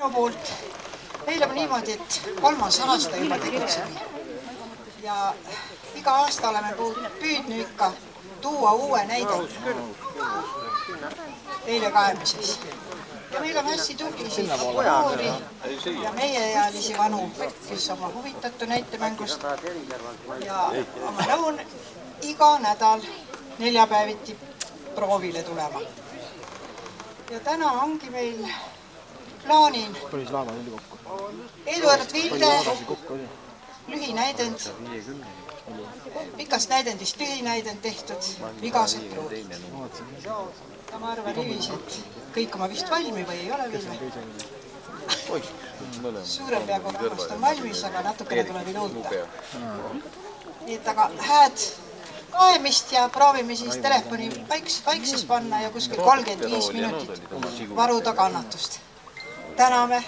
Minu poolt meil on niimoodi, et 3. aasta juba tegutseme ja iga aasta oleme püüdnud ikka tuua uue näidet teile kaemises. Ja meil on hästi tublisid noori ja meieealisi vanu, kes oma huvitatu näitemängust ja oma nõun iga nädal neljapäeviti proovile tulema. Ja täna ongi meil plaanin Eduard Vilde lühinäidend, pikast näidendist lühinäidend tehtud Vigased pruudid. Ja ma arvan, Livis, et kõik oma vist valmi või ei ole Vilme? Suurem peakogust on valmis, aga natukene tuleb iluuta. Nii et aga hääd kaemist ja proovime siis telefoni vaikses panna ja kuskil 35 minutit varuda kannatust. Täname!